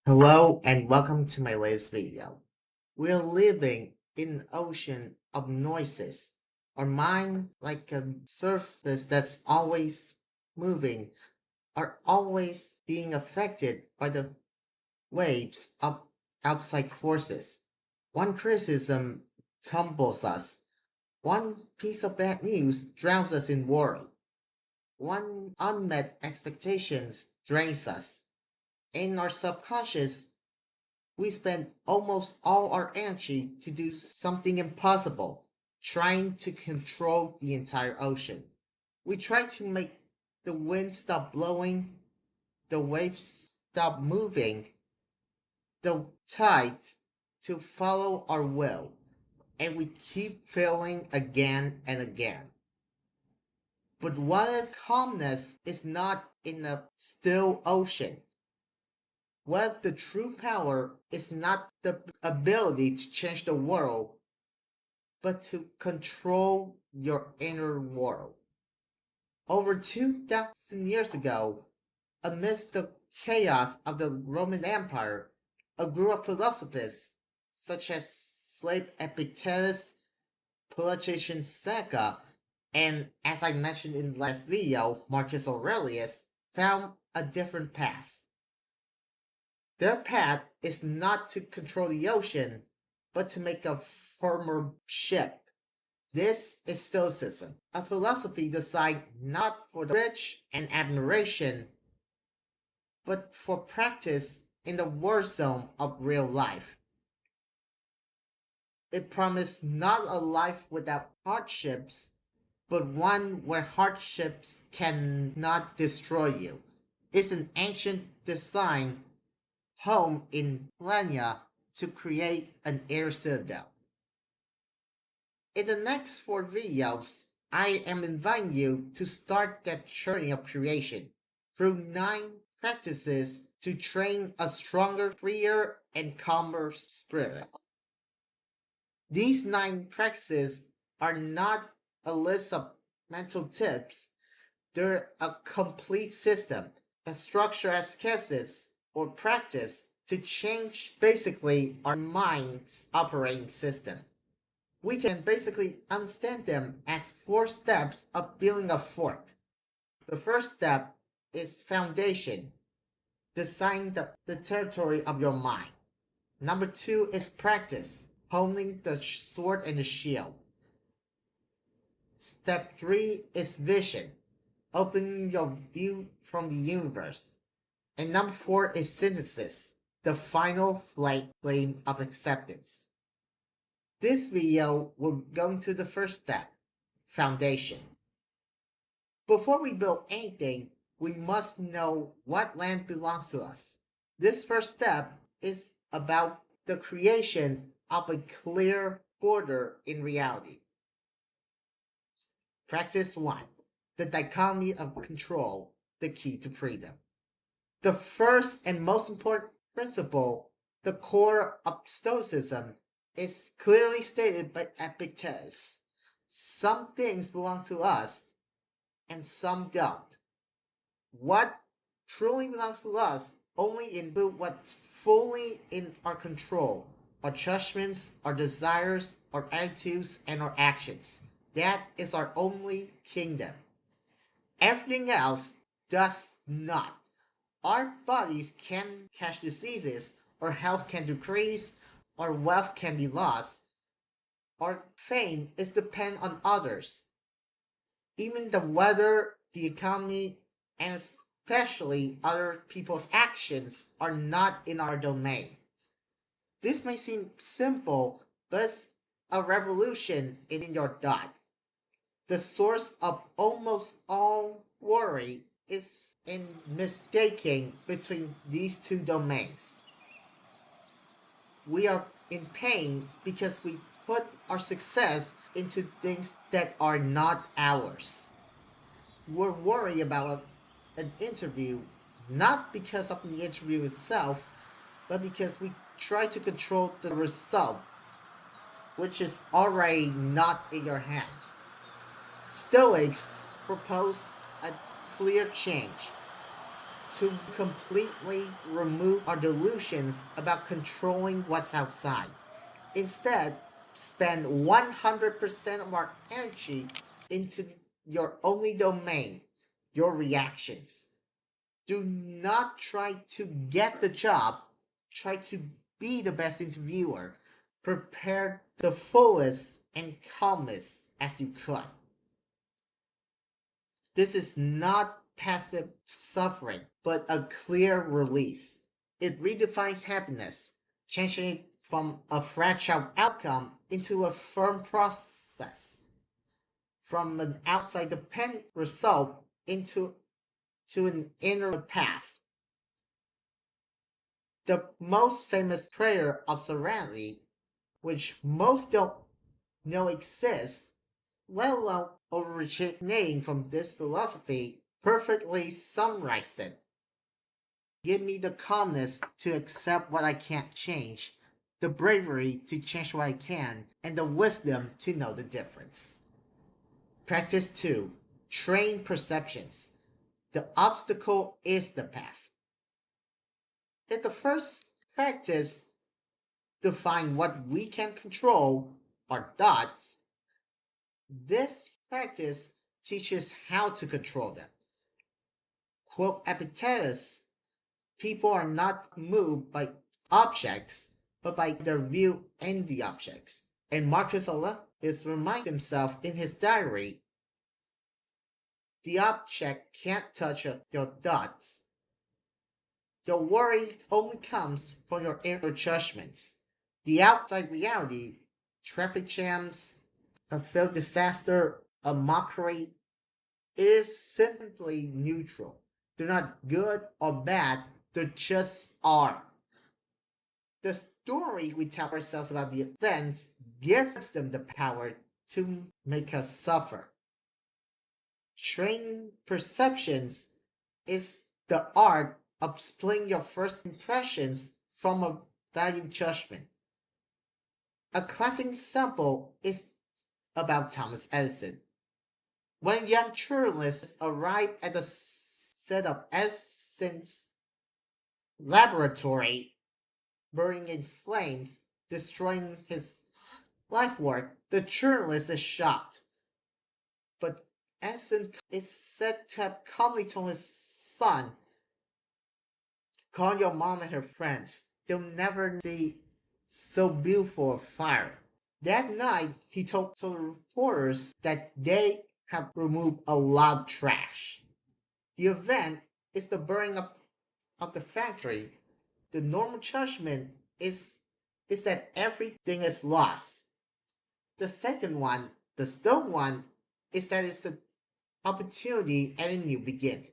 Hello and welcome to my latest video. We're living in an ocean of noises. Our mind, like a surface that's always moving, are always being affected by the waves of outside forces. One criticism tumbles us. One piece of bad news drowns us in worry. One unmet expectations drains us. In our subconscious, we spend almost all our energy to do something impossible, trying to control the entire ocean. We try to make the wind stop blowing, the waves stop moving, the tides to follow our will, and we keep failing again and again. But what if calmness is not in a still ocean? What the true power is not the ability to change the world, but to control your inner world. Over 2,000 years ago, amidst the chaos of the Roman Empire, a group of philosophers, such as slave Epictetus, politician Seneca, and as I mentioned in the last video, Marcus Aurelius, found a different path. Their path is not to control the ocean, but to make a firmer ship. This is Stoicism, a philosophy designed not for the rich and admiration, but for practice in the war zone of real life. It promised not a life without hardships, but one where hardships cannot destroy you. It's an ancient design home in millennia to create an air citadel. In the next 4 videos, I am inviting you to start that journey of creation through 9 practices to train a stronger, freer, and calmer spirit. These 9 practices are not a list of mental tips, they're a complete system, a structure as cases or practice to change basically our mind's operating system. We can basically understand them as 4 steps of building a fort. The first step is foundation. Design the territory of your mind. Number 2 is practice, holding the sword and the shield. Step 3 is vision, opening your view from the universe. And number 4 is synthesis, the final flame of acceptance. This video will go into the first step, foundation. Before we build anything, we must know what land belongs to us. This first step is about the creation of a clear border in reality. Practice 1. The dichotomy of control, the key to freedom. The first and most important principle, the core of Stoicism, is clearly stated by Epictetus. Some things belong to us, and some don't. What truly belongs to us only includes what's fully in our control, our judgments, our desires, our attitudes, and our actions. That is our only kingdom. Everything else does not. Our bodies can catch diseases, our health can decrease, our wealth can be lost, our fame is dependent on others. Even the weather, the economy, and especially other people's actions are not in our domain. This may seem simple, but it's a revolution in your thought. The source of almost all worry is in mistaking between these 2 domains. We are in pain because we put our success into things that are not ours. We're worried about an interview not because of the interview itself, but because we try to control the result, which is already not in your hands. Stoics propose a clear change. to completely remove our delusions about controlling what's outside. Instead, spend 100% of our energy into your only domain, your reactions. Do not try to get the job, try to be the best interviewer. Prepare the fullest and calmest as you could. This is not passive suffering, but a clear release. It redefines happiness, changing it from a fragile outcome into a firm process, from an outside dependent result into an inner path. The most famous prayer of serenity, which most don't know exists, let alone originating from this philosophy, perfectly summarizes it. Give me the calmness to accept what I can't change, the bravery to change what I can, and the wisdom to know the difference. Practice 2. Train perceptions. The obstacle is the path. In the first practice, define what we can control, our thoughts. This practice teaches how to control them. Quote Epictetus, people are not moved by objects, but by their view in the objects. And Marcus Aurelius reminds himself in his diary, the object can't touch your thoughts. Your worry only comes from your inner judgments. The outside reality, traffic jams, a failed disaster, a mockery, is simply neutral. They're not good or bad, they just are. The story we tell ourselves about the events gives them the power to make us suffer. Training perceptions is the art of splitting your first impressions from a value judgment. A classic example is about Thomas Edison. When young journalists arrived at the set of Edison's laboratory, burning in flames, destroying his life work, the journalist is shocked. But Edison is said to have calmly told his son, call your mom and her friends. They'll never see so beautiful a fire. That night, he told the reporters that they have removed a lot of trash. The event is the burning up of the factory. The normal judgment is that everything is lost. The second one, the stone one, is that it's an opportunity and a new beginning.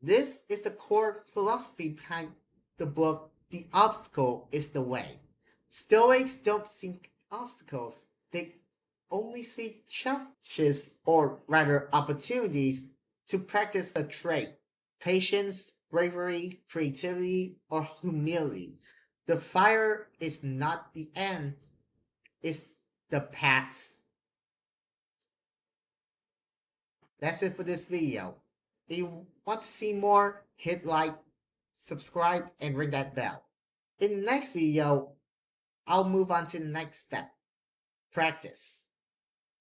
This is the core philosophy behind the book The Obstacle is the Way. Stoics don't see obstacles, they only see challenges or rather opportunities to practice a trait patience, bravery, creativity, or humility. The fire is not the end, it's the path. That's it for this video. If you want to see more, hit like, subscribe, and ring that bell. In the next video, I'll move on to the next step practice.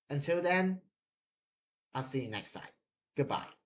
Until then, I'll see you next time. Goodbye.